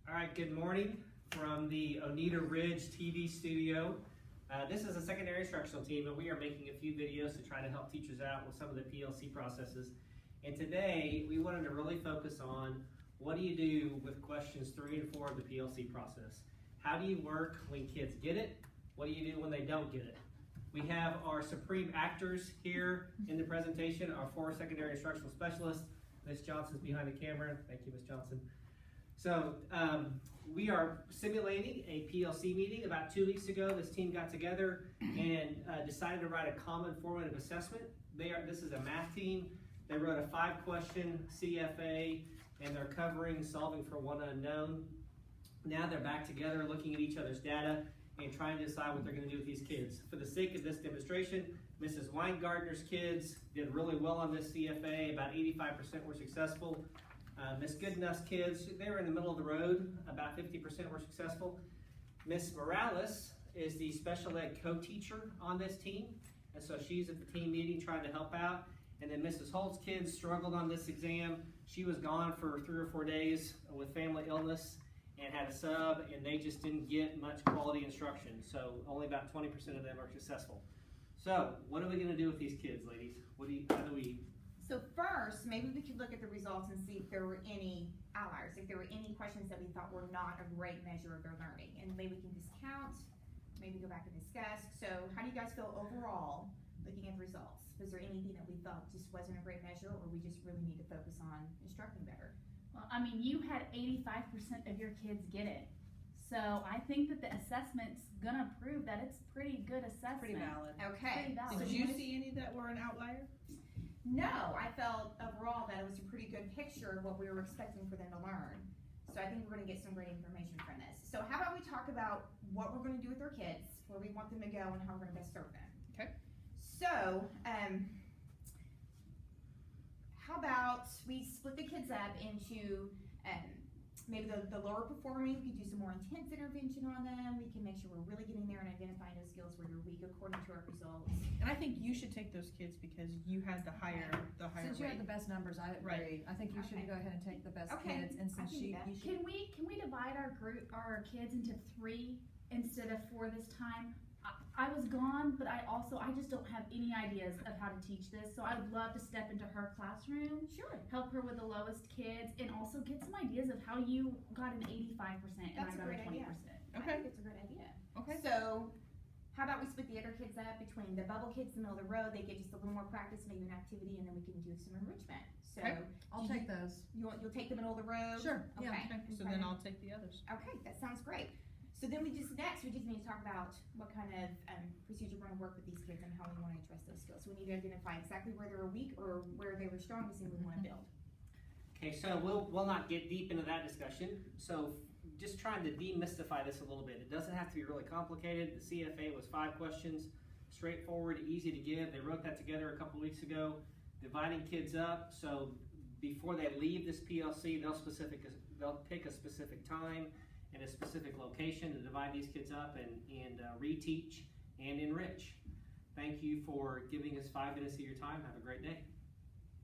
All right, good morning from the Oneida Ridge TV studio. This is a secondary instructional team, and we are making a few videos to try to help teachers out with some of the PLC processes. And today, we wanted to really focus on what do you do with questions 3 and 4 of the PLC process. How do you work when kids get it? What do you do when they don't get it? We have our supreme actors here in the presentation, our 4 secondary instructional specialists. Ms. Johnson's behind the camera. Thank you, Ms. Johnson. So we are simulating a PLC meeting. About 2 weeks ago, this team got together and decided to write a common formative assessment. This is a math team. They wrote a 5-question CFA, and they're covering solving for one unknown. Now they're back together looking at each other's data and trying to decide what they're going to do with these kids. For the sake of this demonstration, Mrs. Weingartner's kids did really well on this CFA. About 85% were successful. Miss Goodenough's kids, they were in the middle of the road. About 50% were successful. Miss Morales is the special ed co-teacher on this team, and so she's at the team meeting trying to help out. And then Mrs. Holt's kids struggled on this exam. She was gone for 3 or 4 days with family illness and had a sub, and they just didn't get much quality instruction. So only about 20% of them are successful. So what are we going to do with these kids, ladies? How do we? So first, maybe we could look at the results and see if there were any outliers, if there were any questions that we thought were not a great measure of their learning. And maybe we can discount, maybe go back and discuss. So how do you guys feel overall looking at the results? Was there anything that we thought just wasn't a great measure, or we just really need to focus on instructing better? Well, I mean, you had 85% of your kids get it. So I think that the assessment's gonna prove that it's pretty good assessment. Pretty valid. Okay. Pretty valid. Did you see any that were an outlier? No, I felt overall that it was a pretty good picture of what we were expecting for them to learn. So I think we're gonna get some great information from this. So how about we talk about what we're gonna do with our kids, where we want them to go, and how we're gonna best serve them. Okay. So, how about we split the kids up into maybe the lower performing, we could do some more intense intervention on them. We can make sure we're really getting there and identifying those skills where they're weak according to our results. And I think you should take those kids because you had the higher Since you rate. have the best numbers, I agree. Right. I think you should go ahead and take the best kids, and since you should. Can we divide our kids into 3 instead of 4 this time? I was gone, but I just don't have any ideas of how to teach this. So I would love to step into her classroom, Sure. help her with the lowest kids, and also get some ideas of how you got an 85% and I got a 20%. I think it's a great idea. Okay. So how about we split the other kids up between the bubble kids in the middle of the road? They get just a little more practice, maybe an activity, and then we can do some enrichment. So Okay. I'll take those. You'll take them in the middle of the road? Sure, Okay. yeah. Okay. So then I'll take the others. Okay, that sounds great. So then we just need to talk about what kind of procedure we're going to work with these kids and how we want to address those skills. So we need to identify exactly where they were weak or where they were strong, and we want to build. Okay, so we'll not get deep into that discussion. So just trying to demystify this a little bit. It doesn't have to be really complicated. The CFA was 5 questions, straightforward, easy to give. They wrote that together a couple weeks ago, dividing kids up. So before they leave this PLC, they'll pick a specific time and a specific location to divide these kids up and reteach and enrich. Thank you for giving us 5 minutes of your time. Have a great day.